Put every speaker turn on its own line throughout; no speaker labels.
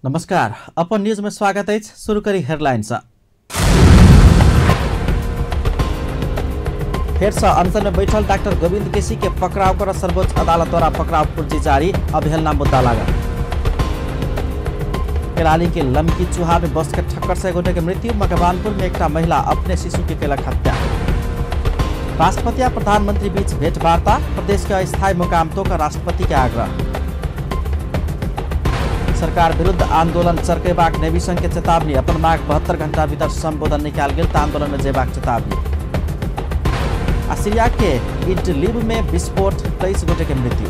नमस्कार, अपन न्यूज में स्वागत है। शुरू करी हेडलाइंस। फिर से अनशन में बैठल डॉक्टर गोविंद केसी के पकड़ाव कर सर्वोच्च अदालत द्वारा पकड़ाव पूर्जी जारी, अवहेलना मुद्दा लगा। केलाली के लमकी चूहा में बस के ठक्कर से गोटे की मृत्यु। मकवानपुर में एक महिला अपने शिशु की केलक हत्या। राष्ट्रपति और प्रधानमंत्री बीच भेंटवार्ता, प्रदेश के अस्थायी मुकाम तो का राष्ट्रपति के आग्रह। सरकार विरुद्ध आंदोलन चरकेबाग नेवी संघ के चेतावनी, अपन मांग 72 घंटा भीतर संबोधन निकाल गेल, आंदोलन में जेबाक चेतावनी। सीरिया के इडलिब में विस्फोट, 23 गोटे के मृत्यु।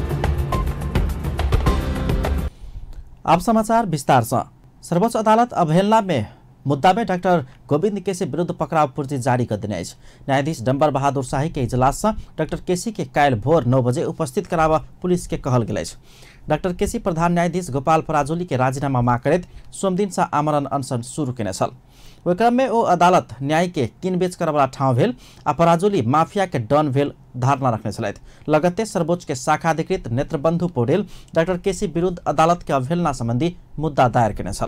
अब समाचार विस्तार से। सर्वोच्च अदालत अवहेलना में मुद्दा में डॉक्टर गोविंद केसी विरुद्ध पकड़ाव पूर्जी जारी कर देने। न्यायाधीश डम्बर बहादुर शाही के इजलास से डॉक्टर केसी के काल्हि भोर 9 बजे उपस्थित करावा पुलिस के कहल गेल। डॉक्टर केसी प्रधान न्यायाधीश गोपाल पराजुली के राजीनामा मांग करैत सोमदिन से आमरण अनशन शुरू केने छल। ओहि क्रम में ओ अदालत न्याय के किनबेच करवला ठाउँ भेल आ पराजुली माफिया के डन भेल धारणा रखने छलथि। लगत्ते सर्वोच्च के शाखा अधिकृत नेत्रबंधु पौडेल डॉक्टर केसी विरुद्ध अदालत के अवहेलना संबंधी मुद्दा दायर केने छल।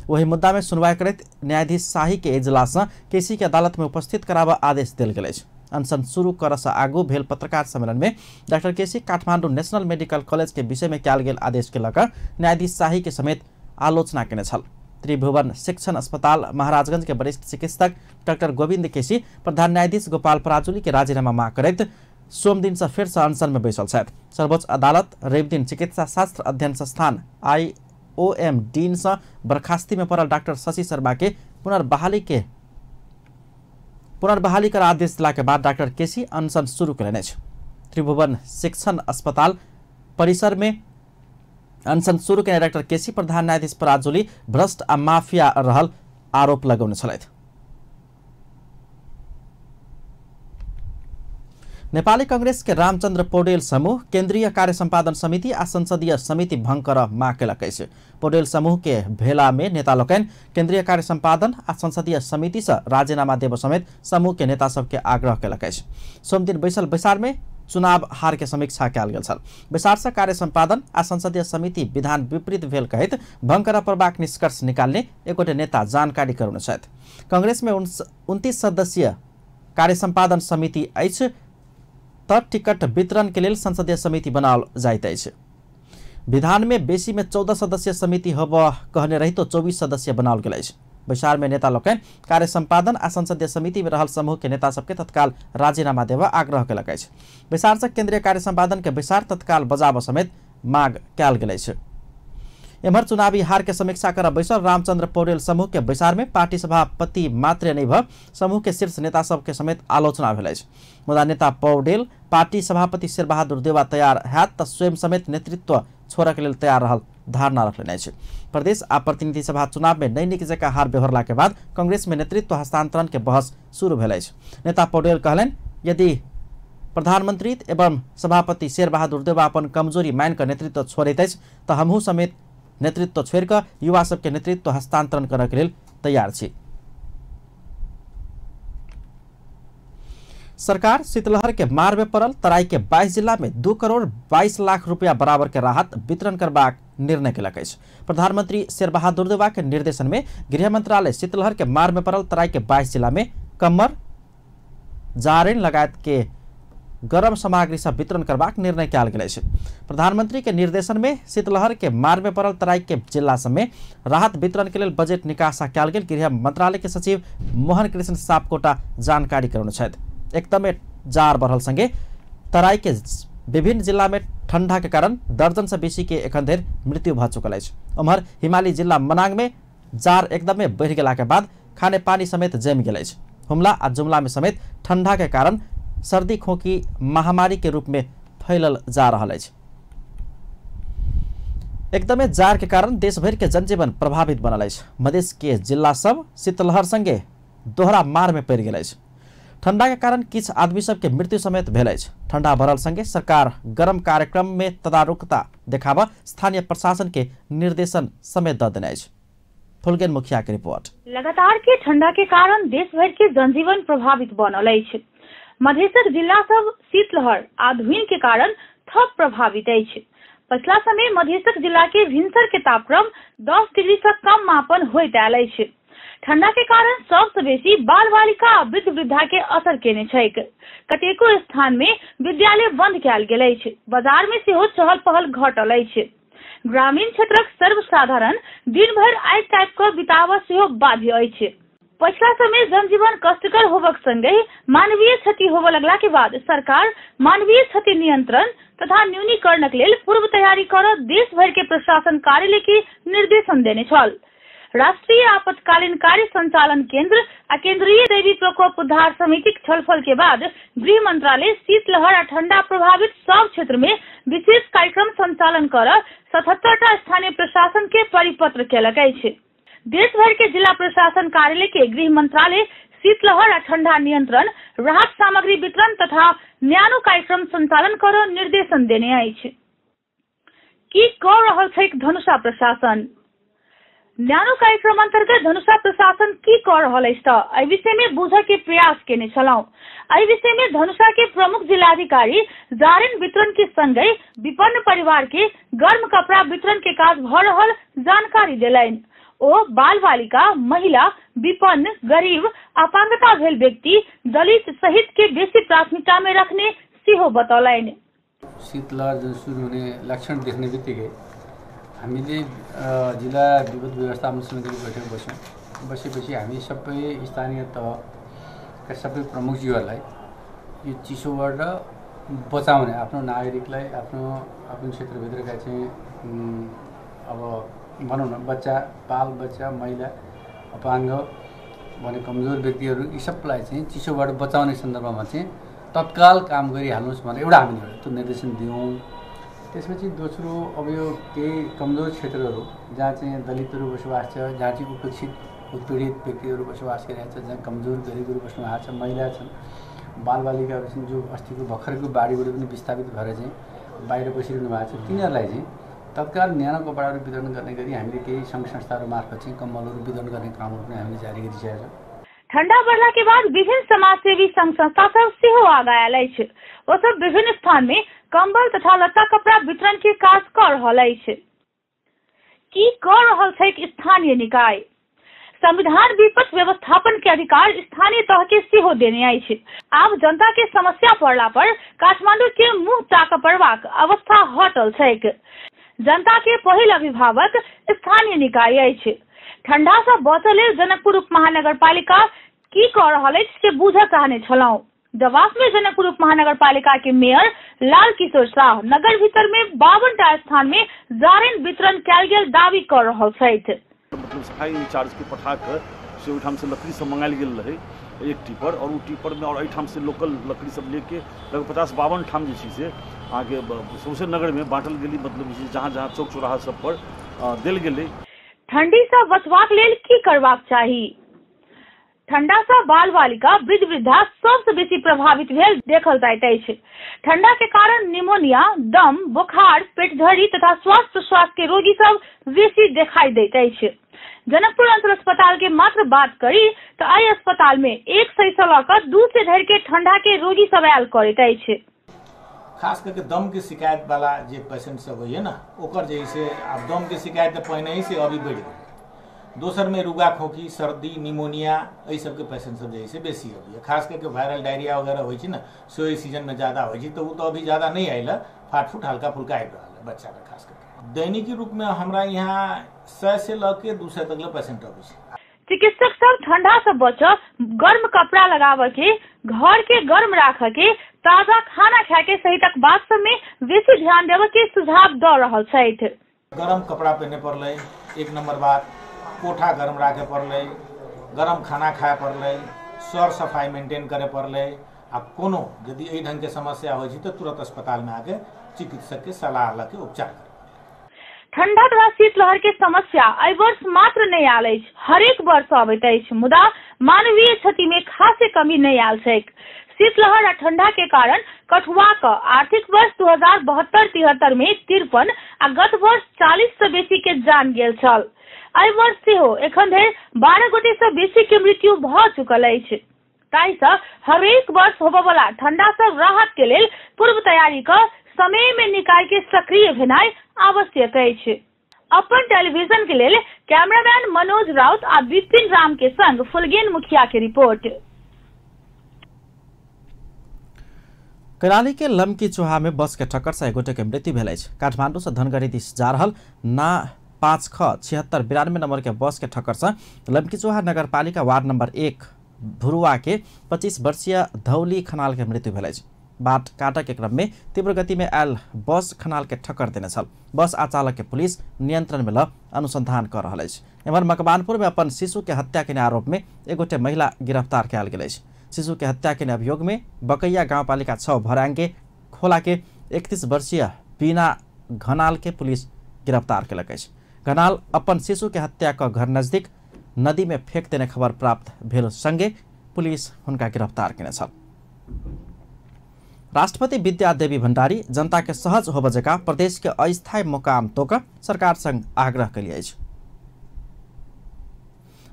वही मुद्दा में सुनवाई करैत न्यायाधीश शाही के इजलास से केसी के अदालत में उपस्थित करावा आदेश देल गेल। अनशन शुरू कर से आगू भेल पत्रकार सम्मेलन में डॉक्टर केसी काठमांडू नेशनल मेडिकल कॉलेज के विषय में कयल गेल आदेश के लकर न्यायाधीश शाही के समेत आलोचना केने छल। त्रिभुवन शिक्षण अस्पताल महाराजगंज के वरिष्ठ चिकित्सक डॉक्टर गोविंद केसी प्रधान न्यायाधीश गोपाल पराजुली के राजीनामा मांग करैत सोमदिन से फिर से अनशन में बैसल छथि। सर्वोच्च अदालत रवि दिन चिकित्सा शास्त्र अध्ययन संस्थान IOM डीन से बर्खास्ती में पड़ल डॉक्टर शशि शर्मा के पुनर्बहाली कर आदेश दिला के बाद डॉक्टर केसी अनशन शुरू करेने। त्रिभुवन शिक्षण अस्पताल परिसर में अनशन शुरू केने डॉक्टर केसी प्रधान न्यायाधीश पराजुली भ्रष्ट आ माफिया रहल आरोप लगौने छलथि। नेपाली कांग्रेस के रामचंद्र पौडेल समूह केंद्रीय कार्य संपादन समिति आ संसदीय समिति भंग कर मांग केलक। पौडेल समूह के भेला में नेता लोकनि केंद्रीय कार्य संपादन आ संसदीय समिति से राजीनामा देव समेत समूह के नेता सबके आग्रह केलक। सोमदिन बैसल बैसार में चुनाव हार के समीक्षा कयल गेल छल। बैसार से कार्य संपादन आ संसदीय समिति विधान विपरीत भेल कहैत भंग कर पड़बाक निष्कर्ष निकालने एगोटे नेता जानकारी करौने छथि। कांग्रेस में 29 सदस्यीय कार्य संपादन समिति अछि त टिकट वितरण के लिए संसदीय समिति बनाओल जाइत अछि। विधान में बेसी में 14 सदस्यीय समिति हब कहने रही तो 24 सदस्य बनाओल गेल अछि। बैसार में नेता लोकनि कार्य संपादन आ संसदीय समिति में रहल समूह के नेता सबके तत्काल राजीनामा देवा आग्रह केलक अछि। बैसार से केंद्रीय कार्य संपादन के बैसार तत्काल बजाब समेत मांग कयल गेल अछि। एम्हर चुनावी हार के समीक्षा कर बैसल रामचंद्र पौडेल समूह के बैसार में पार्टी सभापति मात्र नहीं भ समूह के शीर्ष नेता सबके समेत आलोचना भेल अछि। मुदा नेता पौडेल पार्टी सभापति शेरबहादुर देवा तैयार हैत त स्वयं समेत नेतृत्व छोड़े के लिए तैयार रहल धारणा रखने अछि। प्रदेश आ प्रतिनिधि सभा चुनाव में नैनिक जका हार बेहोरला के बाद कांग्रेस में नेतृत्व हस्तांतरण के बहस शुरू भेल अछि। नेता पौडेल कहलनि यदि प्रधानमंत्री एवं सभापति शेरबहादुर देवा अपन कमजोरी मान कर नेतृत्व छोड़ैत अछि त हमहू समेत नेतृत्व छोड़ कर युवा सबके नेतृत्व हस्तांतरण करने के लिए तैयार छी। सरकार शीतलहर के मार में पड़ल तराई के 22 जिला में 2 करोड़ 22 लाख रुपया बराबर के राहत वितरण करबाक निर्णय केलक अछि। प्रधानमंत्री शेरबहादुर देवा के निर्देशन में गृह मंत्रालय शीतलहर के मार में पड़ल तराई के 22 जिला में कम्मर जारेन लगायत के गरम सामग्री सब वितरण करबाक निर्णय कयल गेल अछि। प्रधानमंत्री के निर्देशन में शीतलहर के मार में पड़ल तराई के जिला सब में राहत वितरण के लिए बजट निकासा कयल गेल गृह मंत्रालय के सचिव मोहन कृष्ण सापकोटा जानकारी करौने छथि। एकदमै जार बढ़ल संगे तराई के विभिन्न जिला में ठंडा के कारण दर्जन से बेसी के एखन धरि मृत्यु भ चुकल अछि। उम्हर हिमाली जिला मनाङ में जार एकदमै बढ़ि गेला के बाद खाने पानी समेत जमि गेल अछि। हुम्ला आ जुम्ला में समेत ठंडा के कारण सर्दी खोकी महामारी के रूप में फैलल जा रहा है। एकदमै जार के कारण देश भर के जनजीवन प्रभावित बनल है। मधेश के जिला सब शीतलहर संगे दोहरा मार में पड़ गए। ठंडा के कारण किछ आदमी सब के मृत्यु समेत भेल। ठंडा बढ़ल संगे सरकार गरम कार्यक्रम में तदारुकता देखाब स्थानीय प्रशासन के निर्देशन समेत द देने। फुलगेन मुखिया के रिपोर्ट।
लगातार के ठंडा के कारण देश भर के जनजीवन प्रभावित बनल है। मधेशक जिला सब शीतलहर आ धुइन के कारण थप प्रभावित अछि। पछिला समय मधेसक जिला के भिनसर के तापक्रम 10 डिग्री से कम मापन होइत आयल अछि। ठंडा के कारण सबसे बेसी बाल बालिका आ वृद्ध वृद्धा के असर केने छैक। कतेको स्थान में विद्यालय बंद कयल गेल अछि। बाजार में सेहो चहल पहल घटल अछि। ग्रामीण क्षेत्रक सर्वसाधारण दिन भर आइ टाइप के बिताबऽ सेहो बाध्य अछि। पछिला समय जनजीवन कष्टकर होबक संगे मानवीय क्षति होबऽ लगला के बाद सरकार मानवीय क्षति नियंत्रण तथा न्यूनीकरणक लेल पूर्व तैयारी कर देश भर के प्रशासन कार्यालय के निर्देशन देने छल। राष्ट्रीय आपातकालीन कार्य संचालन केंद्र आ केंद्रीय दैवी प्रकोप उद्धार समितिक छलफल के बाद गृह मंत्रालय शीतलहर आ ठंडा प्रभावित सब क्षेत्र में विशेष कार्यक्रम संचालन कर 77टा स्थानीय प्रशासन के परिपत्र केलक अछि। देश भर के जिला प्रशासन कार्यालय के गृह मंत्रालय शीतलहर आ ठंडा नियंत्रण, राहत सामग्री वितरण तथा न्यानो कार्यक्रम संचालन कर निर्देशन देने अछि। की कऽ रहल छैक धनुषा प्रशासन? न्यानो कार्यक्रम अंतर्गत धनुषा प्रशासन की कऽ रहल अछि तऽ एहि विषय में बुझऽ के प्रयास केने छलहुँ। एहि विषय में धनुषा के प्रमुख जिलाधिकारी जारिन वितरण के संगे विपन्न परिवार के गर्म कपड़ा वितरण के काज भऽ रहल जानकारी देलनि। ओ बाल बालिका, महिला, विपन्न, गरीब, अपांगता भेल व्यक्ति, दलित सहित के बेसी प्राथमिकता में रखने सेहो बतौलनि।
शीतलहर जो शुरू हुने लक्षण देख्ने बित्तिकै हामीले जिल्ला विपद व्यवस्थापन समितिको बैठक बसेपछि हामी सबै स्थानीय तहका सबै प्रमुखज्यूहरूलाई यो चिसोबाट बचाउने आफ्नो नागरिकलाई आफ्नो क्षेत्रभित्रका चाहिँ अब भनौँ न बच्चा, बाल बच्चा, महिला, अपाङ्ग भने कमजोर व्यक्तिहरू यी सबलाई चाहिँ चिसोबाट बचाउने सन्दर्भमा चाहिँ तत्काल काम गरिहाल्नुहोस् भनेर एउटा हामीले त्यो निर्देशन दियौँ। त्यसपछि दोस्रो अब यो केही कमजोर क्षेत्रहरू जहाँ चाहिँ दलितहरू बसोबास छ, जहाँ चाहिँ उपेक्षित उत्पीडित व्यक्तिहरू बसोबास गरिरहेको छ, जहाँ कमजोर गरिबहरू बस्नु भएको छ, महिला छन्, बालबालिकाहरू छन् जो अस्तिको भर्खरको बाढीबाट पनि विस्थापित भएर चाहिँ बाहिर बसिरहनु भएको छ, तिनीहरूलाई चाहिँ तत्काल न्यानो कपडाहरू वितरण गर्ने गरी हामीले केही सङ्घ संस्थाहरू मार्फत चाहिँ कम्बलहरू वितरण गर्ने कामहरू पनि हामीले जारी गरिसकेका छौँ।
ठंडा बढ़ला के बाद विभिन्न समाजसेवी संघ संस्था सब सेहो आगा आयल अछि। ओ सब विभिन्न स्थान में कंबल तथा लत्ता कपड़ा वितरण के काज कर रहल अछि। की कर रहल छैक स्थानीय निकाय? संविधान विपद व्यवस्थापन के अधिकार स्थानीय तह के सेहो देने अछि। आब जनता के समस्या पड़ला पर काठमांडू के मुंह ताकऽ पड़बाक अवस्था हटल छैक। जनता के पहिल अभिभावक स्थानीय निकाय अछि। ठंडा से बचऽ लेल जनकपुर उप महानगर पालिका की कऽ रहल अछि से बुझऽ चाहने छलहुँ। देवास में जनकपुर उप महानगर पालिका के मेयर लाल किशोर शाह नगर भीतर में 52टा स्थान में जारनि वितरण कयल गेल दावी कर रहल छथि।
मतलब सफाई इंचार्ज के पठा कर से ओहिठाम से लकड़ी सब मंगायल गेल रहे एक टिपर, और उ टिपर में और एहिठाम से लोकल लकड़ी सब लेके लगभग 50-52 ठाम जे छै से आगे सौंसे नगर में बांटल गेली। मतलब जहाँ जहाँ चौक चौराहा सब पर देल गेलै।
ठंडी से बचबाक लेल की करबाक चाही? ठंडा से बाल बालिका, वृद्ध वृद्धा सबसे बेसी प्रभावित भेल देखल जाइत अछि। ठंडा के कारण निमोनिया, दम, बुखार, पेटझड़ी तथा श्वास प्रश्वास के रोगी सब बेसी देखाई दैत अछि। जनकपुर अंचल अस्पताल के मात्र बात करी तो आई अस्पताल में 100 से लऽ 200 धरि के ठंडा के रोगी सब आयल करैत अछि।
खास करके दम के शिकायत वाला जे पेशेंट सब होइए ना, ओकर जैसे अब दम के शिकायत तो पहले ही से अभी बढ़ गई। दोसर में रुगा खोखी, सर्दी, निमोनिया एहि सबके पेशेंट सब जैसे बेसी अभी खास करके वायरल डायरिया वगैरह होइ छै ना, सो सीजन में ज्यादा होइ छै। तो वो तो अभी ज्यादा नहीं आयल, फाटफूट हल्का फुल्का आबि रहल है बच्चा में। खास करके दैनिकी रूप में हमरा यहाँ 100 से लऽ 200 तक पेशेंट अबै छै।
चिकित्सक सब ठंडा से बचऽ, गर्म कपड़ा लगावे के, घर के गर्म राखे के, ताजा खाना खाए के सहितक बात सब में बेसी ध्यान देवे के सुझाव द रहल छथि।
गरम कपड़ा पहने पड़लै, एक नंबर बात, कोठा गर्म राखे पड़लै, गरम खाना खाए पड़लै, सर सफाई मेंटेन करे पड़लै। आ कोनो यदि एहि ढंग के समस्या होइ छै तो तुरंत अस्पताल में आके चिकित्सक के सलाह लऽ के उपचार करे।
ठंडा तथा शीतलहर के समस्या एहि वर्ष मात्र नहीं आयल अछि, हरेक वर्ष अबैत अछि, मुदा मानवीय क्षति में खासे कमी नहीं आयल छैक। शीतलहर आ ठंडा के कारण कठुआ का आर्थिक वर्ष 2072-73 में 53 आ गत वर्ष 40 से बेसी के जान गेल छल। एहि वर्ष सेहो एखन धरि 12 गोटे से बेसी के मृत्यु भऽ चुकल अछि। ताहि से हरेक वर्ष होबय वाला ठंडा से राहत के लेल पूर्व तैयारी कर समय में निकाय के सक्रिय भेनाई आवश्यक अछि। अपन टेलीविजन के लेल कैमरामैन मनोज राउत आ विपिन राम के संग फुलगेन मुखिया के रिपोर्ट।
कैलाली के लम्की चोहा में बस के टक्कर से एगोटे के मृत्यु भेल अछि। काठमांडू से धनगढ़ी दिस जा रहल ना 5X7692 नंबर के बस के टक्कर से लम्की चोहा नगरपालिका वार्ड नंबर 1 भुरुआ के 25 वर्षीय धौली खनाल के मृत्यु भेल अछि। बाट काटा के क्रम में तीव्र गति में आयल बस खनाल के ठक्कर देने छल। बस आ चालक के पुलिस नियंत्रण में ल अनुसंधान कर रहल अछि। एम्हर मकवानपुर में अपन शिशु के हत्या के आरोप में एगोटे महिला गिरफ्तार कयल गेल अछि। शिशु के हत्या के अभियोग में बकैया गाउँपालिका 6 भरांगे खोला के 31 वर्षीय बीना घनाल के पुलिस गिरफ्तार केलक अछि। घनाल अपन शिशु के हत्या का घर नजदीक नदी में फेंक देने खबर प्राप्त भेल संगे पुलिस हुनका गिरफ्तार केने छल। राष्ट्रपति विद्या देवी भण्डारी जनता के सहज होब जका प्रदेश के अस्थायी मुकाम तोक सरकार संग आग्रह कलिए अछि।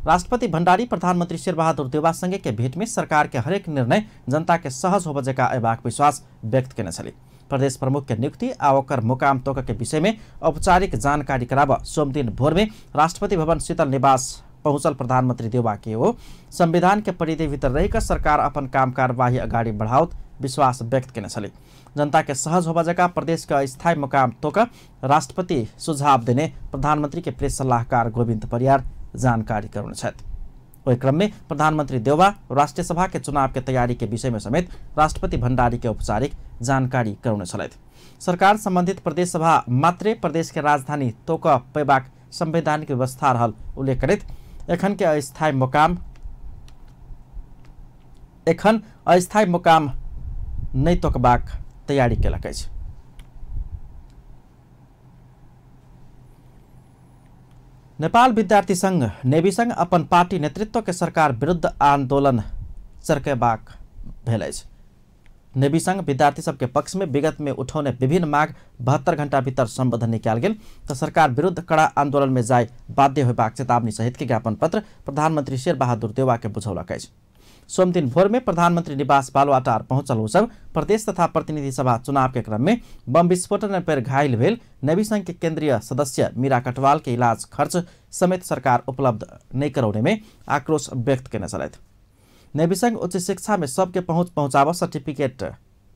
राष्ट्रपति भण्डारी प्रधानमंत्री शेरबहादुर देउवा संगे के भेंट में सरकार के हरेक निर्णय जनता के सहज होब जका अयबाक विश्वास व्यक्त केने छली। प्रदेश प्रमुख के नियुक्ति आ ओकर मुकाम तोक के विषय में औपचारिक जानकारी कराब सोमदिन भोर में राष्ट्रपति भवन शीतल निवास पहुंचल प्रधानमंत्री देउवा के ओ संविधान के परिधि भीतर रहिकर सरकार अपन काम कार्यवाही अगाडि बढ़ाउत विश्वास व्यक्त केने छली। जनता के सहज होब जका प्रदेश के अस्थायी मुकाम तोक राष्ट्रपति सुझाव देने प्रधानमंत्री के प्रेस सलाहकार गोविंद परियार जानकारी कराउने छथि। ओहि क्रम में प्रधानमंत्री देउवा राष्ट्रिय सभा के चुनाव के तैयारी के विषय में समेत राष्ट्रपति भण्डारी के औपचारिक जानकारी कराउने छलथि। सरकार संबंधित प्रदेश सभा मात्रै प्रदेश के राजधानी तोक पैबाक संवैधानिक व्यवस्था रहल उल्लेख करैत एखन अस्थायी मुकाम नहीं तोकबाक तैयारी केलक अछि। नेपाल विद्यार्थी संघ नेवी संघ अपन पार्टी नेतृत्व के सरकार विरुद्ध आंदोलन चरकेबाक भेल अछि। नेवी संघ विद्यार्थी सबके पक्ष में विगत में उठौने विभिन्न मांग 72 घंटा भीतर संबोधन निकाल गेल तो सरकार विरुद्ध कड़ा आंदोलन में जाय बाध्य होबाक चेतावनी सहित के ज्ञापन पत्र प्रधानमंत्री शेरबहादुर देउवा के बुझौलक अछि। सोमदिन भोर में प्रधानमंत्री निवास बालुवाटार पहुंचल उ सब प्रदेश तथा प्रतिनिधि सभा चुनाव के क्रम में बम विस्फोटन पर घायल भेल नेवी संघ के केंद्रीय सदस्य मीरा कटवाल के इलाज खर्च समेत सरकार उपलब्ध नहीं करौने में आक्रोश व्यक्त केने छलथि। नेवी संघ उच्च शिक्षा में सबके पहुंचाव सर्टिफिकेट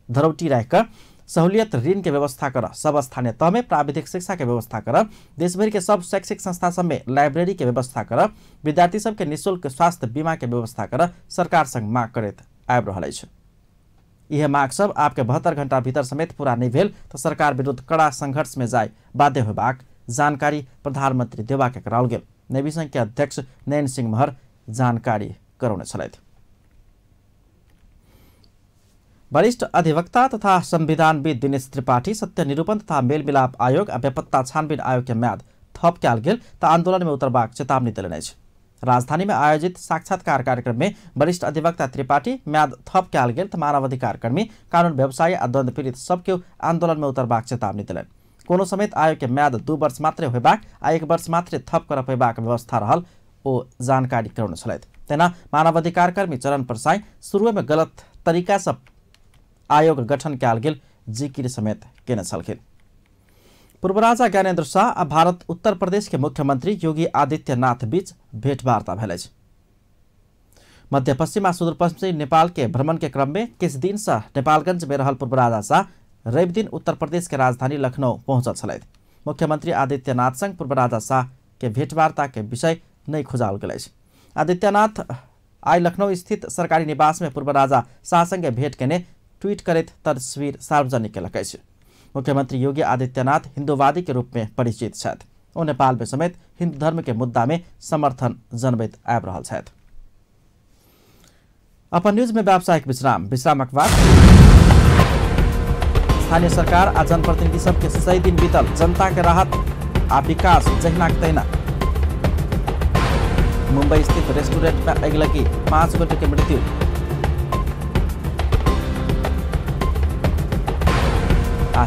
धरौटी राखकर सहूलियत ऋण के व्यवस्था कर सब स्थानीय तह में प्राविधिक शिक्षा के व्यवस्था कर देशभर के सब शैक्षिक संस्था सब में लाइब्रेरी के व्यवस्था कर विद्यार्थी सब के निःशुल्क स्वास्थ्य बीमा के व्यवस्था कर सरकार संग मांग करैत आबि रहल अछि। यह मांग सब आपके 72 घंटा भीतर समेत पूरा नहीं भेल तो सरकार विरुद्ध कड़ा संघर्ष में जाय बाध्य होबाक जानकारी प्रधानमंत्री देउवा के कराओल गेल। नेवी संघ के अध्यक्ष नयन सिंह महर जानकारी करौने छलथि। वरिष्ठ अधिवक्ता तथा संविधानविद दिनेश त्रिपाठी सत्य निरूपण तथा मेलमिलाप आयोग आ बेपत्ता छानबीन आयोग के म्याद थप कयल गेल त आंदोलन में उतरबाक चेतावनी देलनि अछि। राजधानी में आयोजित साक्षात्कार कार्यक्रम में वरिष्ठ अधिवक्ता त्रिपाठी म्याद थप कयल गेल त मानवाधिकार कर्मी कानून व्यवसायी आ द्वंद्व पीड़ित सबके आंदोलन में उतरबाक चेतावनी देलनि। कोनो समेत आयोग के म्याद 2 वर्ष मात्रै होयबाक आ 1 वर्ष मात्रै थप कर पेबाक व्यवस्था रहल ओ जानकारी करौने छलथि। तेना मानवाधिकार कर्मी चरण परसाई शुरू में गलत तरीका से आयोग गठन कयल गेल जिकिर समेत केने छलखिन। पूर्व राजा ज्ञानेन्द्र शाह आ भारत उत्तर प्रदेश के मुख्यमंत्री योगी आदित्यनाथ बीच भेंटवार्ता भेल अछि। मध्य पश्चिम आ सुदूर पश्चिमी नेपाल के भ्रमण के क्रम में किछ दिन से नेपालगंज में रहल पूर्व राजा शाह रवि दिन उत्तर प्रदेश के राजधानी लखनऊ पहुंचल छलथि। मुख्यमंत्री आदित्यनाथ संग पूर्व राजा शाह के भेंटवार्ता के विषय नहीं खुजाओल गेल अछि। आदित्यनाथ आई लखनऊ स्थित सरकारी निवास में पूर्व राजा शाह संगे भेंट केने ट्वीट करैत तस्वीर सार्वजनिक केलक अछि। मुख्यमंत्री योगी आदित्यनाथ हिंदूवादी के रूप में परिचित छथि। ओ नेपाल में समेत हिंदू धर्म के मुद्दा में समर्थन जनबैत आबि रहल छथि। अपन न्यूज में व्यावसायिक विश्रामक बाद स्थानीय सरकार आ जनप्रतिनिधि सबके 100 दिन बीतल जनता के राहत आ विकास जहिना के तहिना। मुंबई स्थित रेस्टोरेंट में आगि लगी 5 गोटे के मृत्यु।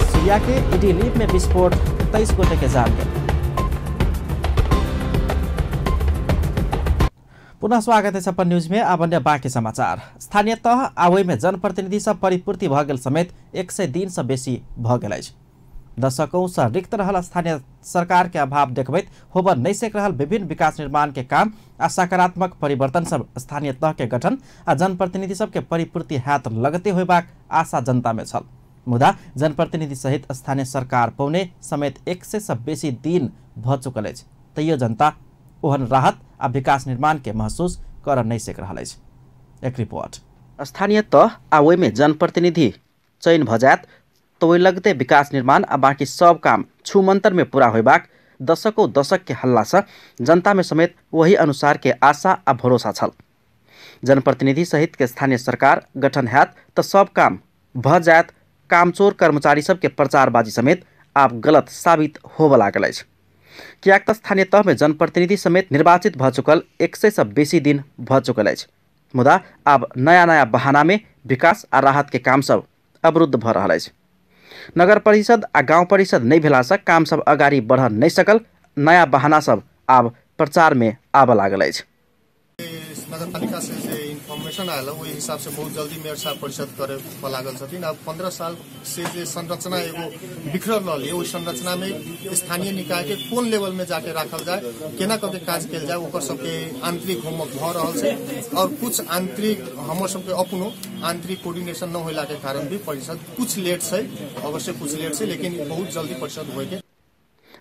सीरिया के इडलिब में विस्फोट 23 गोटे के जान गए। पुनः स्वागत है छप्पन न्यूज में। अब अन्य बाँकी समाचार। स्थानीय तह आवे में जनप्रतिनिधि सब परिपूर्ति भ गेल समेत 100 दिन से बेसी भ गेल अछि। दशकों से रिक्त रहल स्थानीय सरकार के अभाव देखबैत होबऽ नहीं सक रहल विभिन्न विकास निर्माण के काम आ सकारात्मक परिवर्तन सब स्थानीय तह के गठन आ जनप्रतिनिधि सब के परिपूर्ति हाथ लगते होबाक आशा जनता में छल। मुदा जनप्रतिनिधि सहित स्थानीय सरकार पौने समेत 100 से बेसी दिन भ चुकल अछि, तैयो जनता ओहन राहत आ विकास निर्माण के महसूस कर नहीं सक रहल अछि। एक रिपोर्ट। स्थानीय तह आ ओहि में जनप्रतिनिधि चयन भ जायत तो वही लगते विकास निर्माण आ बाकी सब काम छूमंतर में पूरा होबाक दशकों दशक के हल्ला से जनता में समेत वही अनुसार के आशा आ भरोसा छल। जनप्रतिनिधि सहित के स्थानीय सरकार गठन हैत तो सब काम भ जायत। कामचोर कर्मचारी सब के प्रचारबाजी समेत आप गलत साबित होबऽ लागल अछि। कियाक त स्थानीय तह में जनप्रतिनिधि समेत निर्वाचित भ चुकल 100 से बेसी दिन भ चुकल अछि। मुदा अब नया नया बहाना में विकास आ राहत के काम सब अवरुद्ध भ रहल अछि। नगर परिषद आ गांव परिषद नहीं भेला से काम सब अगाड़ी बढ़ नहीं सकल। नया बहाना सब अब प्रचार में आबऽ लागल अछि।
नगर पालिका से इन्फॉर्मेशन आयल वही हिसाब से बहुत जल्दी मेयर साहब परिषद करे लागल छथिन। अब 15 साल से जे संरचना एगो बिखरल रहल है, ओहि संरचना में स्थानीय निकाय के कोन लेवल में जाके राखल जाए, केना करके काज कल जाए, ओकर सबके आंतरिक होमवर्क भ रहल छै। और कुछ आंतरिक हमर सबके अपनो आंतरिक कोऑर्डिनेशन न होला के कारण भी परिषद कुछ लेट छै, अवश्य कुछ लेट छै, लेकिन बहुत जल्दी परिषद होय के।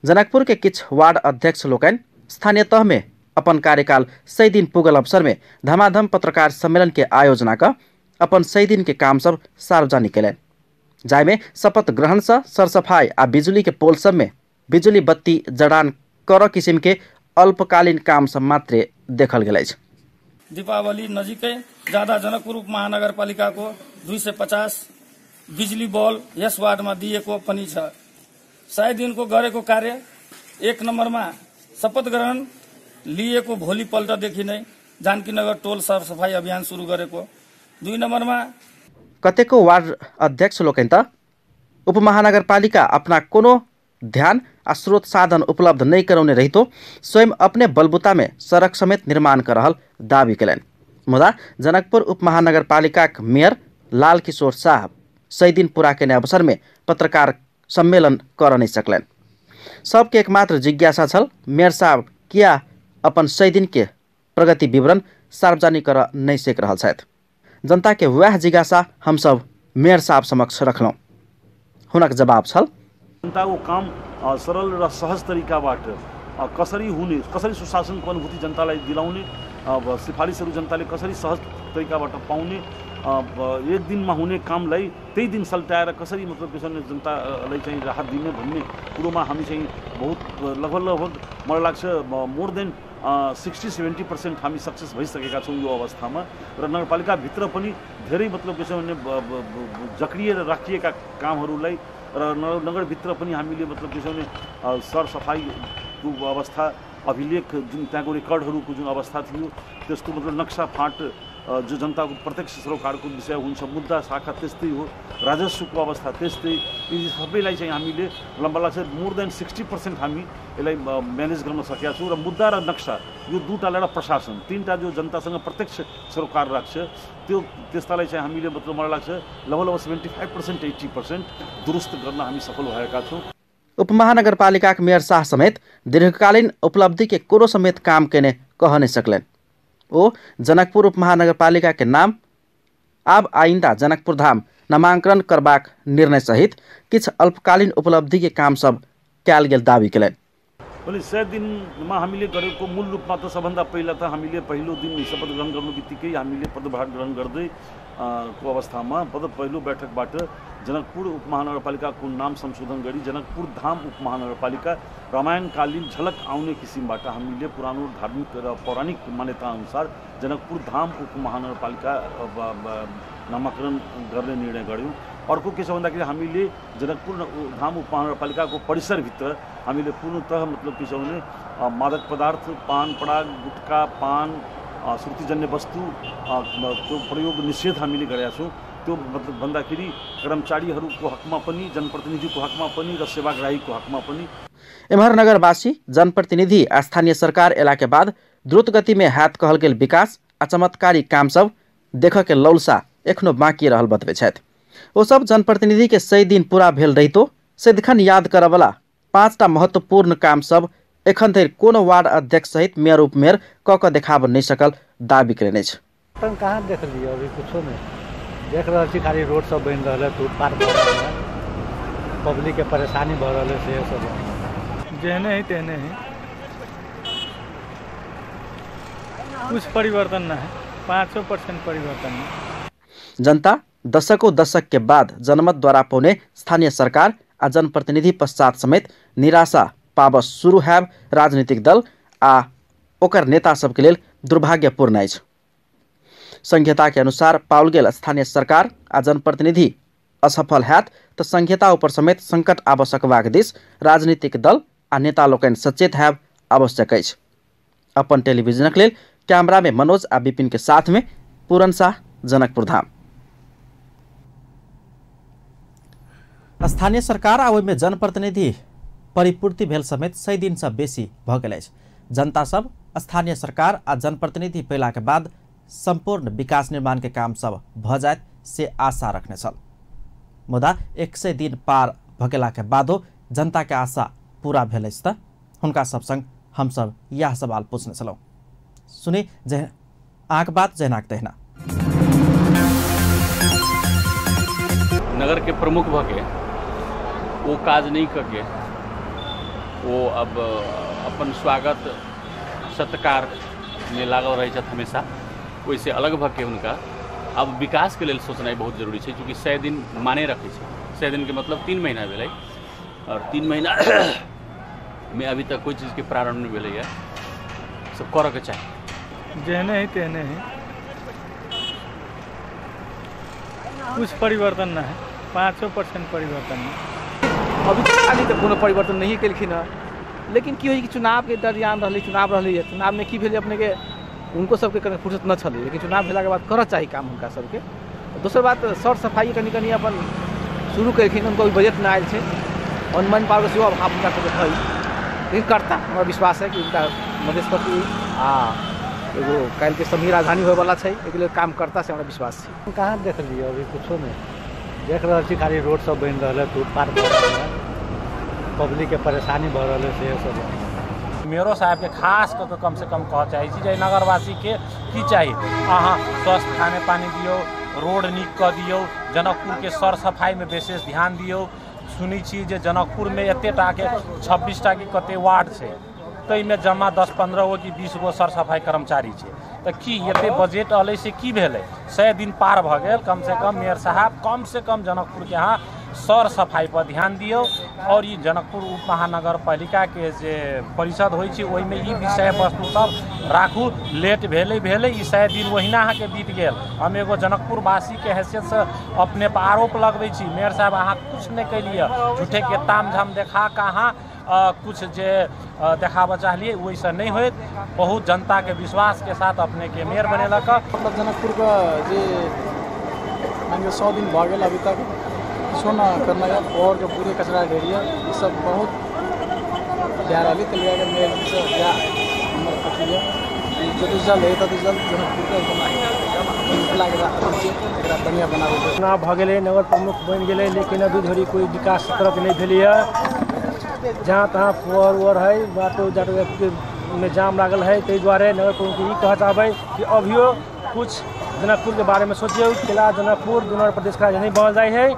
जनकपुर के किछ वार्ड अध्यक्ष लोकन स्थानीय तह में अपन कार्यकाल 100 दिन पुगल अवसर में धमाधम पत्रकार सम्मेलन के आयोजना कर अपन 100 दिन के काम सब सार्वजनिक कलन। जाय में शपथ ग्रहण से सरसफाई आ बिजुली के पोल सब में बिजुली बत्ती जड़ान कर किसिम के अल्पकालीन काम सब मात्र देखल गेल अछि।
दीपावली नजिकै ज्यादा जनकपुर उपमहानगरपालिका को 250 बिजली बॉल यस वार्ड में दिएको पनि छ। 100 दिन को गरेको कार्य 1 नंबर में शपथ ग्रहण लिएको भोलिपल्टदेखि नै जानकीनगर टोल साफ सफाई अभियान शुरू गरेको। 2 नंबर में
कतेको वार्ड अध्यक्ष लोकन त उपमहानगरपालिका अपना कोनो ध्यान आ स्रोत साधन उपलब्ध नहीं कराउने रहितो स्वयं अपने बलबूता में सड़क समेत निर्माण कर रहल दावी कलन। मुदा जनकपुर उपमहानगरपालिका मेयर लाल किशोर साहब 100 दिन पूरा करने अवसर में पत्रकार सम्मेलन कर नहीं सकलन। सबके एकमात्र जिज्ञासा छल मेयर साहब किया अपन 100 दिन के प्रगति विवरण सार्वजनिक कर नहीं सक रहल छथि। जनता के वह जिज्ञासा हम सब मेयर साहब समक्ष रखलौं। हुनक जवाब छल
जनता को काम सरल र सहज तरिकाबाट कसरी हुने, कसरी सुशासनको अनुभूति जनतालाई दिलाउने, सिफारिसहरू जनताले कसरी सहज तरिकाबाट पाउने, एक दिनमा हुने कामलाई त्यही दिन सल्टाएर कसरी मतलब त्यसले जनतालाई चाहिँ राहत दिने भन्ने कुरोमा हामी चाहिँ बहुत लगभग मलाई लाग्छ मोर देन 60-70% हामी सक्सेस भइसकेका छौँ यो अवस्थामा। र नगरपालिकाभित्र पनि धेरै मतलब त्यसो भने जक्रिएर राखिएका कामहरूलाई र नगरभित्र पनि हामीले मतलब त्यसो भने सरसफाइको अवस्था, अभिलेख जुन त्यहाँको रेकर्डहरूको जुन अवस्था थियो त्यस्तो मतलब नक्सा फाँट जो जनताको प्रत्यक्ष सरोकारको विषय हुन्छ, मुद्दा शाखा त्यस्तै हो, राजस्वको अवस्था त्यस्तै, यी सबैलाई चाहिँ हामीले लम्बा लाग्छ मोर देन 60% हामी यसलाई म्यानेज गर्न सकेका छौँ। र मुद्दा र नक्सा यो दुईटालाई प्रशासन, तीनटा जो जनतासँग प्रत्यक्ष सरोकार राख्छ त्यो त्यस्तालाई चाहिँ हामीले मतलब मलाई लाग्छ लगभग 75% 80% दुरुस्त गर्न हामी सफल भएका छौँ।
उपमहानगरपालिका मेयर शाह समेत दीर्घकालीन उपलब्धि के कोनो समेत काम केने कह नहीं सकलन। ओ जनकपुर उपमहानगरपालिका के नाम अब आइंदा जनकपुर धाम नामांकन करबाक निर्णय सहित किछ अल्पकालीन उपलब्धि के काम सब कयल गेल दावी कलन।
भोलि 100 दिनमा हामीले गरेको मूल रूपमा त सबभन्दा पहिला त हामीले पहिलो दिन शपथ ग्रहण गर्नु बित्तिकै हामीले पदभार ग्रहण गर्दै को अवस्थामा पहिलो बैठकबाट जनकपुर उपमहानगरपालिकाको नाम संशोधन गरी जनकपुर धाम उपमहानगरपालिका रामायणकालीन झलक आउने किसिमबाट हामीले पुरानो धार्मिक र पौराणिक मान्यता अनुसार जनकपुर धाम उपमहानगरपालिका नामाकरण गर्ने निर्णय गर्यौँ। अर्को के छ भन्दाखेरि हामीले जनकपुर धाम उपमहानगरपालिकाको परिसरभित्र हामीले पूर्णतः मतलब के छ भने मादक पदार्थ, पान पराग, गुटखा, पान, श्रुतिजन्य वस्तु त्यो प्रयोग निषेध हामीले गरेका छौँ। त्यो मतलब भन्दाखेरि कर्मचारीहरूको हकमा पनि, जनप्रतिनिधिको हकमा पनि र सेवाग्राहीको हकमा पनि।
एमहर नगरवासी जनप्रतिनिधि स्थानीय सरकार एला के बाद द्रुत गति में हाथ कहल गेल विकास आ चमत्कारी काम सब देख के लौलसा एखनो बाँकी रहल बतबै छथि। ओ सब जनप्रतिनिधि के 100 दिन पूरा भेल रहितो सदिखन याद करवला 5टा महत्वपूर्ण काम सब एखन धरि कोनो वार्ड अध्यक्ष सहित मेयर उपमेयर क देखाब नहीं सकल दाबी करेने छै।
कहाँ देख लियो अभी कुछो नहीं देख रहा छी, खाली रोड सब बन रहा है, फुटपाथ बन रहा है, पब्लिक के परेशानी बढ़ रहा है, से सब जेहने ही तेहने ही, कुछ परिवर्तन ना है, 500% परिवर्तन नहीं।
जनता दशकों दशक के बाद जनमत द्वारा पौने स्थानीय सरकार आ जनप्रतिनिधि पश्चात समेत निराशा पाब शुरू हैब राजनीतिक दल आ ओकर नेता सबके लेल दुर्भाग्यपूर्ण अछि। संहिता के अनुसार पाओल गेल स्थानीय सरकार आ जनप्रतिनिधि असफल हैत तऽ संहिता ऊपर समेत संकट आब सकबाक दिस राजनीतिक दल आ नेता लोकनि सचेत हैब आवश्यक अछि। अपन टेलीविजनक लेल कैमरा में मनोज आ विपिन के साथ में पूरन शाह, जनकपुर धाम। स्थानीय सरकार आ ओहिमे जनप्रतिनिधि परिपूर्ति भेल समेत 100 दिन से बेसी भ गेल अछि। जनता सब स्थानीय सरकार आ जनप्रतिनिधि पयला के बाद संपूर्ण विकास निर्माण के काम सब भ जायत से आशा रखने छल। मुदा 100 दिन पार भ गेला के बादो जनता के आशा पूरा भेल अछि त हुनका सब संग हम सब यह सवाल पूछने छलौं। सुनी जे आंख बात जहनाक तहना।
नगर के प्रमुख भके वो काज नहीं करके वो अब अपन स्वागत सत्कार में लागल रहे छथि हमेशा, वैसे अलग भके उनका अब विकास के लिए सोचना बहुत जरूरी है, क्योंकि 100 दिन माने रखे छे। 100 दिन के मतलब 3 महीना भेलै और 3 महीना में अभी तक कोई चीज़ के प्रारंभ नहीं भेलै है। सब करऽ के चाही,
जेहने ही तेहने ही, कुछ परिवर्तन ना है, 500% परिवर्तन नहीं।
अभी तक कोनो परिवर्तन नहीं केलखिन है, लेकिन की होई कि चुनाव के दरमियान रहलै, चुनाव रहलै है, चुनाव में की भेलै अपने के उनको सबके कने फुर्सत न छलै, लेकिन चुनाव भेला के बाद करऽ चाही काम हुनका सबके। दोसर बात सर सफाई कनी कनी अपन शुरू केलखिन, उनको बजट न आयल छै, अनुमान पावर सेहो अभाव हुनका सबके है, लेकिन करता हमरा विश्वास है कि उनका मधेशपति आ एगो काल्हि के सभी राजधानी होय वाला छै, एके लेल काम करता से हमरा विश्वास छै।
कहाँ देख लियो अभी कुछो नहीं देख रहा छी, खाली रोड सब बन रहा है, फुटपाथ बन रहा है, पब्लिक के परेशानी बढ़ रहा है, से सब
मेयरो साहब के खास कऽ कम से कम कह चाहे छी जे नगरवासी के की चाहिए, अहाँ स्वस्थ खाने पानी दियो, रोड नीक कऽ दियो, जनकपुर के सर सफाई में विशेष ध्यान दियो। सुनी छी जे जनकपुर में एतेटा के 26टा के कते वार्ड छै, ताहिमे जमा 10-15 गो कि 20 गो सर सफाई कर्मचारी छै, तऽ की एते बजट अलै से की भेलै? 100 दिन पार भऽ गेल, कम से कम मेयर साहब कम से कम जनकपुर के यहाँ सर सफाई पर ध्यान दियो और ये जनकपुर उप महानगर पालिका के जे परिषद होइ छै ओहिमे ई विषय वस्तु सब राखू। लेट भेलै ई 100 दिन ओहिना अहाँके बीत गेल। हम एगो जनकपुर वासी के हैसियत से अपने पर आरोप लगबै छी, मेयर साहब अहाँ कुछ नहीं कैलिए, झूठे के ताम झाम देखा कहाँ कुछ जे देखाबऽ चाहलिए वैसे नहीं होत। बहुत जनता के विश्वास के साथ अपने के मेयर बनेलक।
मतलब जनकपुर का जे मानिए 100 दिन भ गेल अभी तक किछो ना करना है, और जो पूरे कचरा ढेरिया ये सब बहुत प्यार आगे चलिए अगर मेयर जी से क्या हमर कटिए जल्दी जल्द है तो जल्द जनकपुर के लागेला बढ़िया बनाबे।
चुनाव भ गेलै, नगर प्रमुख बन गेलै, लेकिन अभी धरि कोई विकास तरफ नहीं भेलै है। जहाँ तहाँ पुअर उअर है, बाटो जाटो में जाम लागल है, ताहि दुआरे नगर प्रमुख ई कहऽ चाहबै कि अभियो कुछ जनकपुर के बारे में सोचियो। किला जनकपुर दोनों प्रदेश का राजधानी बनल जाइ है,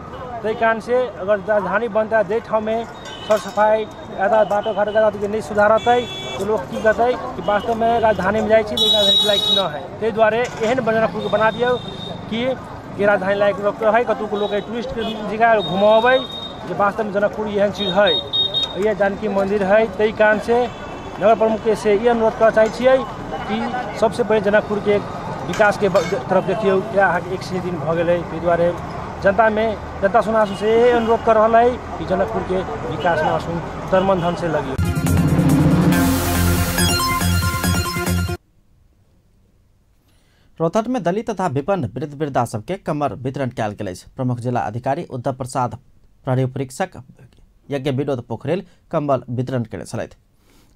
ताहि कारण से अगर राजधानी बनता है, ठाव में सर सफाई यातायात बाटो घाटो यातायात नहीं सुधारतै तो लोग की कहते कि वास्तव में राजधानी में जाइ छी लेकिन राजधानी लायक न है। ताहि दुआरे एहन जनकपुर के बना दियो कि राजधानी लायक है, कतौ के लोग टूरिस्ट के जगह घुमाबै जे वास्तव में जनकपुर एहन चीज है, ये जानकी मंदिर है। ताहि कारण से नगर प्रमुख के से ये अनुरोध करऽ चाहै छियै कि सबसे पहले जनकपुर के विकास के तरफ देखियो। क्या अहाँके 100 दिन भ गेलै, ताहि दुआरे जनता सुनासु से अनुरोध कर रहा है कि जनकपुर के विकास में आसू तनमन धन से लगी।
रोहतक में दलित तथा विपन्न वृद्ध वृद्धा सबके कम्बर वितरण कयल गेल अछि। प्रमुख जिला अधिकारी उद्धव प्रसाद प्रहरी परीक्षक यज्ञ विनोद पोखरेल कम्बल वितरण केने छलथि।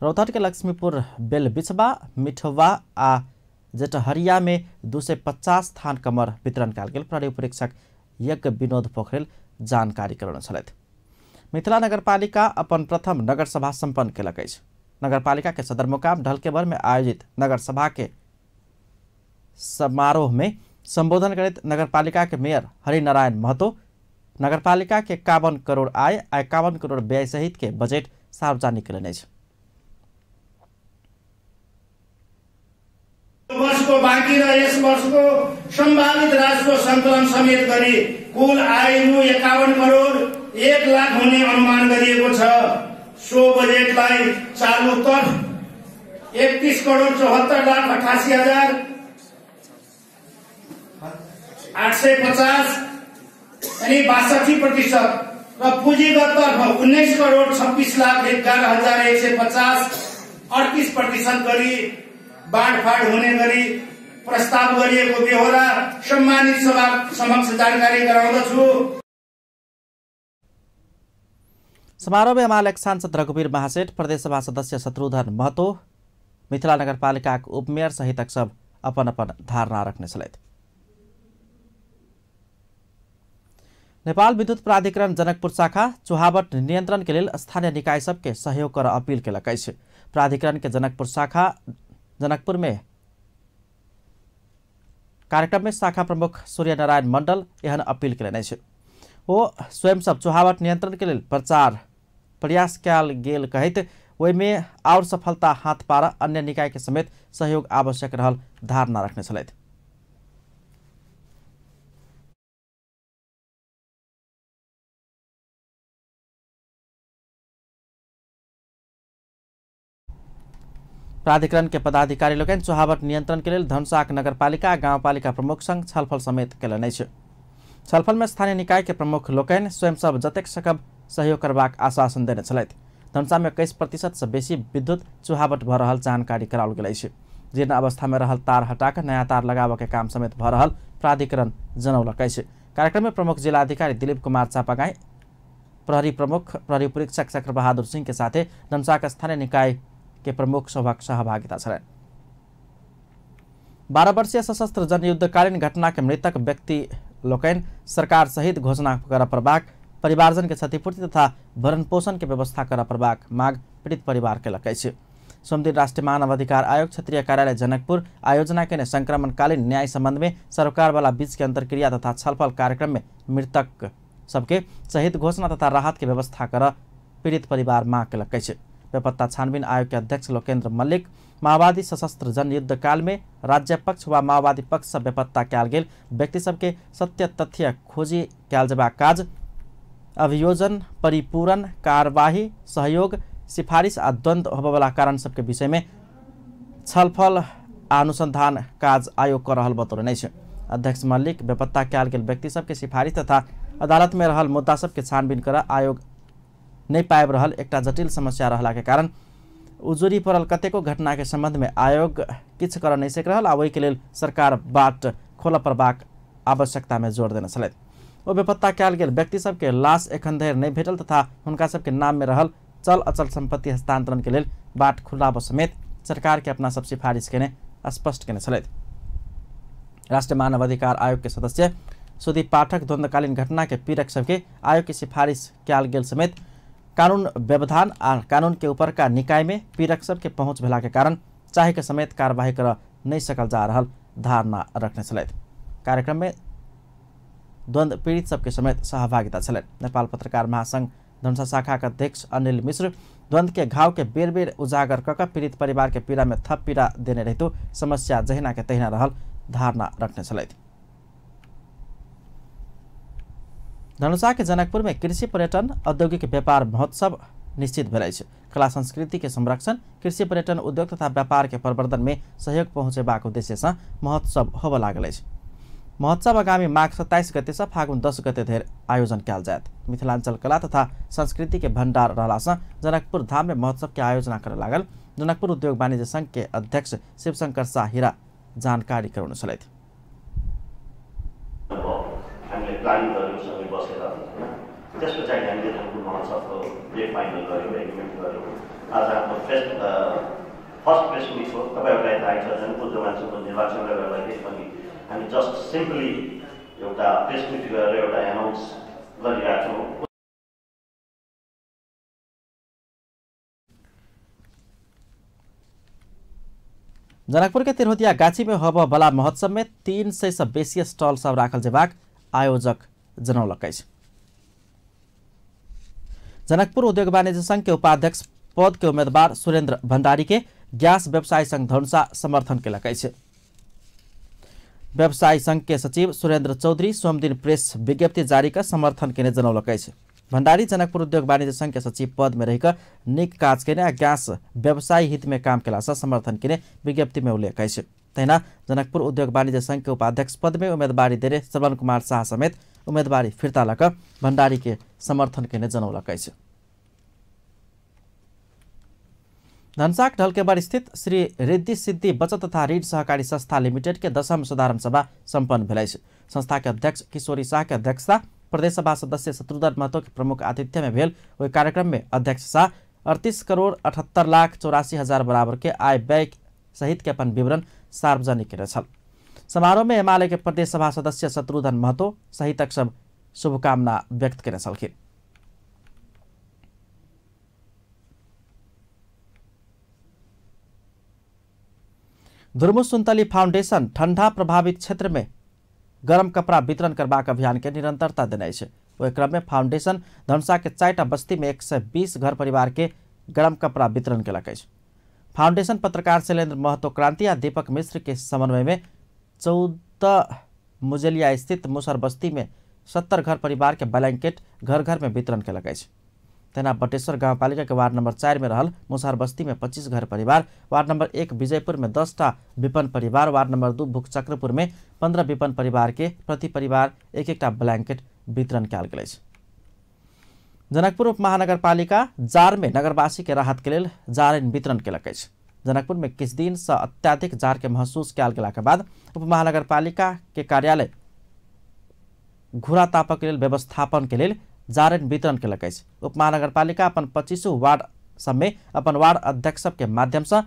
रौतहट के लक्ष्मीपुर बेलबिछवा मिठवा आ जेटहरिया में 250 थान कमर वितरण कयल गेल। प्रहरी परीक्षक यज्ञ विनोद पोखरेल जानकारी करौने छलथि। मिथिला नगरपालिका अपन प्रथम नगर सभा सम्पन्न केलक अछि। नगरपालिका के सदरमुकाम ढलकेबर में आयोजित नगर सभा के समारोह में संबोधन करैत नगरपालिका के मेयर हरिनारायण महतो नगरपालिका के 51 करोड़ आय 51 करोड़ व्यय सहित के बजेट सार्वजनिक कयलनि अछि।
वर्षको बाँकी र यस वर्षको सम्भावित राजस्व सङ्कलन समेत गरी कुल आय रु 51 करोड 1 लाख हुने अनुमान गरिएको छ। सो बजेटलाई चालू तर्फ 31 करोड 74 लाख 88 हजार 850 यानी 62% र पुँजीगत तर्फ 19 करोड 26 लाख 11 हजार 150 38% गरी बाँडफाँड हुने गरी प्रस्ताव गरिएको बेहोरा सम्मानित सभा समक्ष जानकारी गराउँदछु।
समारोह में एमालेका सांसद रघुवीर महासेठ, प्रदेश सभा सदस्य शत्रुधन महतो, मिथिला नगरपालिका उपमेयर सहित सब अपन अपन धारणा रखने छलथि। नेपाल विद्युत प्राधिकरण जनकपुर शाखा चुहावट नियंत्रण के लिए स्थानीय निकाय सबके सहयोग कर अपील केलक अछि। प्राधिकरण के जनकपुर शाखा जनकपुर में कार्यक्रम में शाखा प्रमुख सूर्य नारायण मंडल एहन अपील केलनि अछि। ओ स्वयं सब चुहावट नियंत्रण के लिए प्रयास कयल गेल कहैत ओहि में और सफलता हाथ पारा अन्य निकाय के समेत सहयोग आवश्यक रहल धारणा रखने छलथि। प्राधिकरण के पदाधिकारी लोकनि चुहावट नियंत्रण के लिए धनुषाक नगरपालिका गाउँपालिका प्रमुख संग छलफल समेत केलनि अछि। छलफल में स्थानीय निकाय के प्रमुख लोकनि स्वयं सब जतेक सकब सहयोग करबाक आश्वासन देने छलथि। धनुषा में 21% से बेसी विद्युत चुहावट भ रहल जानकारी कराओल गेल अछि। जीर्ण अवस्था में रहल तार हटाकर नया तार लगाबे के काम समेत भ रहल प्राधिकरण जनौलक अछि। कार्यक्रम में प्रमुख जिलाधिकारी दिलीप कुमार चापागाई, प्रहरी प्रमुख प्रहरी परीक्षक शक्र बहादुर सिंह के साथ धनुषा के स्थानीय निकाय के प्रमुख सभक सहभागिता छलनि। 12 वर्षीय सशस्त्र जनयुद्धकालीन घटना के मृतक व्यक्ति लोकनि सरकार सहित घोषणा कर प्रभाग परिवारजन के क्षतिपूर्ति तथा भरण पोषण के व्यवस्था कर प्रभाग माग पीड़ित परिवार केलक अछि। सोमदिन राष्ट्रीय मानव अधिकार आयोग क्षेत्रीय कार्यालय जनकपुर आयोजना के संक्रमणकालीन न्याय संबंध में सरकार वाला बीच के अंतरक्रिया तथा छलफल कार्यक्रम में मृतक सबके सहित घोषणा तथा राहत के व्यवस्था कर पीड़ित परिवार माग केलक अछि। बेपत्ता छानबीन आयोग के अध्यक्ष लोकेन्द्र मल्लिक माओवादी सशस्त्र जनयुद्ध काल में राज्य पक्ष व माओवादी पक्ष से बेपत्ता कयल गेल व्यक्ति सबके सत्य तथ्य खोजी कयल जेबाक काज अभियोजन परिपूरण कार्यवाही सहयोग सिफारिश आ द्वंद्व होबयवला कारण सबके विषय में छलफल अनुसंधान काज आयोग कर रहल बतौलनि अछि। अध्यक्ष मल्लिक बेपत्ता कयल गेल व्यक्ति सबके सिफारिश तथा अदालत में रहल मुद्दा सबके छानबीन कर आयोग नहीं पाएब रहल एकटा जटिल समस्या रहला के कारण उजुरी पड़ल कतेको घटना के संबंध में आयोग किछ कर नहीं सक रहल आ ओहि के लेल सरकार बाट खोल प्रबाक आवश्यकता में जोर देने छलथि। ओ बेपत्ता कयल गेल व्यक्ति सबके लाश एखन धरि नहीं भेटल तथा हुनका सबके नाम में रहल चल अचल संपत्ति हस्तांतरण के लेल बाट खुलाब समेत सरकार के अपना सब सिफारिश केने स्पष्ट केने छलथि। राष्ट्रीय मानव अधिकार आयोग के सदस्य सुदीप पाठक द्वंद्वकालीन घटना के पीड़क सबके आयोग की सिफारिश कयल गेल समेत कानून व्यवधान आ कानून के ऊपर का निकाय में पीड़क सबके पहुंच भेला के कारण चाहे के समेत कार्यवाही कर नहीं सकल जा रहल धारणा रखने छलथि। कार्यक्रम में द्वंद्व पीड़ित सबके समेत सहभागिता छलनि। नेपाल पत्रकार महासंघ धनुषा शाखा के अध्यक्ष अनिल मिश्र द्वंद्व के घाव के बेर बेर उजागर कर पीड़ित परिवार के पीड़ा में थप पीड़ा देने रहितो समस्या जहिना के तहिना रहल धारणा रखने छलथि। धनुषा के जनकपुर में कृषि पर्यटन औद्योगिक व्यापार महोत्सव निश्चित भेल अछि। कला संस्कृति के संरक्षण कृषि पर्यटन उद्योग तथा व्यापार के प्रवर्धन में सहयोग पहुंचेबाक उद्देश्य से महोत्सव होबय लागल अछि। महोत्सव आगामी माघ 27 गते से फागुन 10 गते धरि आयोजन कयल जायत। मिथिलांचल कला तथा संस्कृति के भंडार रहला से जनकपुर धाम में महोत्सव के आयोजना करे लागल। जनकपुर उद्योग वाणिज्य संघ के अध्यक्ष शिवशंकर साहिरा जानकारी करौने छलथि।
त्यसपछि हामीले जनकपुर महोत्सवको प्ले फाइनल गऱ्यौँ, एग्रिमेन्ट गऱ्यौँ आज हाम्रो फर्स्ट प्रेस मिट हो। तपाईँहरूलाई थाहै छ जनकपुर दोभानसम्म निर्वाचन गर्नलाई पनि हामी जस्ट सिम्पली एउटा प्रेस मिट गरेर एउटा एनाउन्स गरिरहेका छौँ।
जनकपुर के तिरहुतिया गाछी में होब वाला महोत्सव में 300 से बेसी स्टॉल सब राखल जेबाक आयोजक जनौलकै। जनकपुर उद्योग वाणिज्य संघ के उपाध्यक्ष पद के उम्मीदवार सुरेंद्र भंडारी के गैस व्यवसाय संघ धनुषा समर्थन केलकै। व्यवसाय संघ के सचिव सुरेंद्र चौधरी सोमदिन प्रेस विज्ञप्ति जारी कर समर्थन केने जनौलकै। भंडारी जनकपुर उद्योग वाणिज्य संघ के सचिव पद में रहकर निक काज केने आ गैस व्यवसाय हित में काम केला समर्थन केने विज्ञप्ति में उल्लेख है। तैना जनकपुर उद्योग वाणिज्य संघ के उपाध्यक्ष पद में उम्मीदवारी देने श्रवण कुमार शाह समेत उम्मीदवारी फिर्ता लक भंडारी के समर्थन केने जनौलक। धनसाक ढलकेबर स्थित श्री रिद्धि सिद्धि बचत तथा ऋण सहकारी संस्था लिमिटेड के 10वीं साधारण सभा सम्पन्न भेलै। संस्था के अध्यक्ष किशोरी शाह के अध्यक्षता, प्रदेश सभा सदस्य शत्रुधर महतो के प्रमुख आतिथ्य में भेल वही कार्यक्रम में अध्यक्ष शाह 38,78,84,000 बराबर के आय व्यय सहित के अपन विवरण सार्वजनिक करे छल। समारोह में एमाले के प्रदेश सभा सदस्य शत्रुधर महतो सहितक सब शुभकामना व्यक्त करे छलखिन। धुर्मु सुन्तली फाउंडेशन ठंडा प्रभावित क्षेत्र में गरम कपड़ा वितरण करबाक अभियान के निरंतरता देने छै। वही क्रम में फाउंडेशन धनुषा के 4टा बस्ती में 120 घर परिवार के गरम कपड़ा वितरण केलक। फाउंडेशन पत्रकार शैलेंद्र महतो क्रांति आ दीपक मिश्र के समन्वय में 14 मुजलिया स्थित मुसर बस्ती में 70 घर परिवार के ब्लैंकेट घर घर में वितरण केलक। तेना बटेश्वर गाउँपालिका के वार्ड नंबर 4 में रहल मुसहर बस्ती में 25 घर परिवार, वार्ड नंबर 1 विजयपुर में 10टा विपन्न परिवार, वार्ड नंबर 2 भुकचक्रपुर में 15 विपन्न परिवार के प्रति परिवार एक-एकटा ब्लैंकेट वितरण कयल गेल। जनकपुर उपमहानगरपालिका जार में नगरवासी के राहत के लेल जारनि वितरण केलक। जनकपुर में किछु दिन से अत्याधिक जार के महसूस कयल गेला के बाद उपमहानगरपालिका के कार्यालय घुरा तापक लेल व्यवस्थापन के लेल जारनि वितरण केलक। उपमहानगरपालिका अपन 25 वार्ड सब में अपन वार्ड अध्यक्ष सब के माध्यम से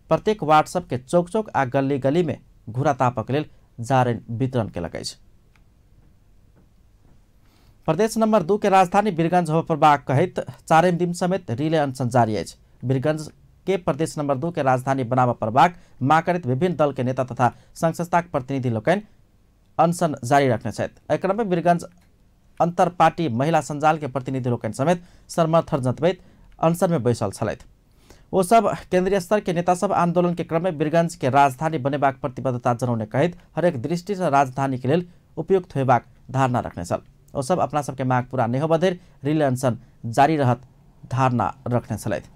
प्रत्येक वार्ड सब के चौक चौक आ गली गली में घुरा तापक लेल जारनि वितरण केलक। प्रदेश नंबर 2 के राजधानी वीरगंज हो प्रभाग कहत 4 दिन समेत रिले अनशन जारी है। वीरगंज के प्रदेश नंबर 2 के राजधानी बनाव प्रभाग मांग करत विभिन्न दल के नेता तथा संघ संस्था के प्रतिनिधि लोकनि अनशन जारी रखने छथि। एहि क्रम में वीरगंज अंतर पार्टी महिला संजाल के प्रतिनिधि लोकनि समेत समर्थन जतबैत अनशन में बैसल छलथि। वो सब केंद्रीय स्तर के नेता सब आंदोलन के क्रम में वीरगंज के राजधानी बनेबाक प्रतिबद्धता जनाउने कहत हरेक दृष्टि से राजधानी के लेल उपयुक्त होबाक धारणा रखने छल। वो सब अपना सबके मांग पूरा नहीं हो बधेर रिले अनशन जारी रहत धारणा रखने छलथि।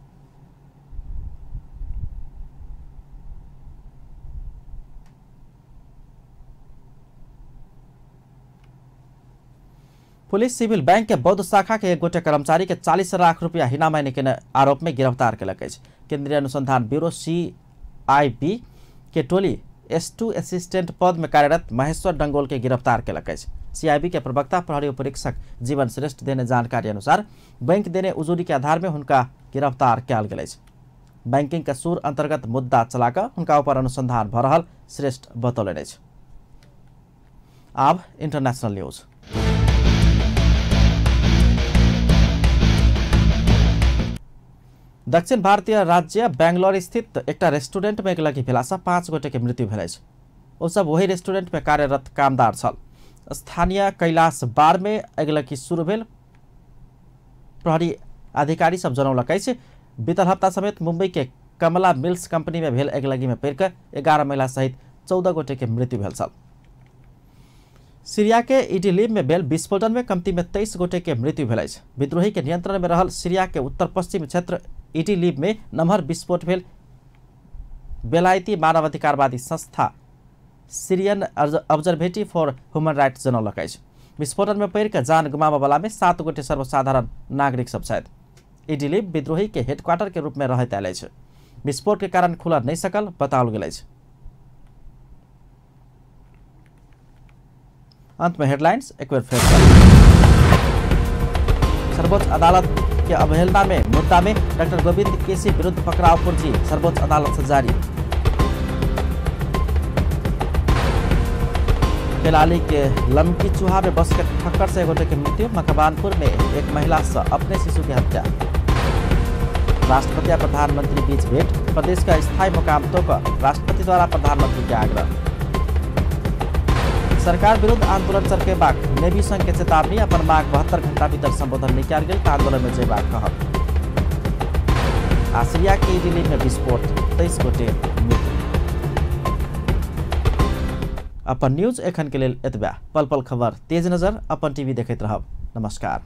पुलिस सिविल बैंक के बौद्ध शाखा के एक गोटे कर्मचारी के 40 लाख रुपया हिनामा निकाल्ने आरोप में गिरफ्तार केलक। केंद्रीय अनुसंधान ब्यूरो CIB के टोली S2 असिस्टेंट पद में कार्यरत महेश्वर डंगोल के गिरफ्तार केलक। CIB के प्रवक्ता प्रहरी उपरीक्षक जीवन श्रेष्ठ देने जानकारी अनुसार बैंक देने उजूरी के आधार में उनका गिरफ्तार किया गेल। बैंकिंग का सूर अंतर्गत मुद्दा चलाकर उनका ऊपर अनुसंधान भ रहल श्रेष्ठ बतौलनि। अब इंटरनेशनल न्यूज। दक्षिण भारतीय राज्य बेंगलोर स्थित एक रेस्टोरेंट में अगिलगी भेला से 5 गोटे के मृत्यु भेल। ओ सब वही रेस्टोरेंट में कार्यरत कामदार छल। स्थानीय कैलाश बार में अगिलगी शुरू भेल प्रहरी अधिकारी सब जनौलक। बीतल हफ्ता समेत मुंबई के कमला मिल्स कंपनी में भेल अगिलगी में पड़ कर 11 महिला सहित 14 गोटे के मृत्यु भेल छल। सीरिया के इडलिब में भेल विस्फोटन में कमती में 23 गोटे के मृत्यु भेल। विद्रोही के नियंत्रण में रहल सीरिया के उत्तर पश्चिम क्षेत्र इडलिब में नम्हर विस्फोट भेल। बेलायती मानवाधिकारवादी संस्था Syrian observatory for human rights जनौलक। विस्फोटन में पड़ के जान गुमाव वाला में 7 गोटे सर्वसाधारण नागरिक सब छथि। इडलिब विद्रोही के हेडक्वार्टर के रूप में रहत आयल। विस्फोट के कारण खुला नहीं सकल बताओल गेल। अंत में हेडलाइंस एक बार फिर। सर्वोच्च अदालत के अवहेलना में मुद्दा में डॉक्टर गोविंद केसी विरुद्ध पकड़ाव पूर्जी सर्वोच्च अदालत से जारी। केलाली के लमकी चूहा में बस के ठक्कर से गोटे की मृत्यु। मकवानपुर में एक महिला से अपने शिशु की हत्या। राष्ट्रपति और प्रधानमंत्री बीच भेंट। प्रदेश का स्थायी मुकाम तोड़कर राष्ट्रपति द्वारा प्रधानमंत्री के आग्रह। सरकार विरुद्ध आंदोलन चरके बाग। नेवी संघ के चेतावनी। अपन मांग 72 घंटा भीतर संबोधन नहीं किया गेल। आंदोलन में जयबाग कहब। आसिया के दिल्ली में विस्फोट 23 गोटे मृत्यु। अपन न्यूज एखन के लेल एतबा। पल पल खबर तेज नजर अपन टीवी देखैत रहब। नमस्कार।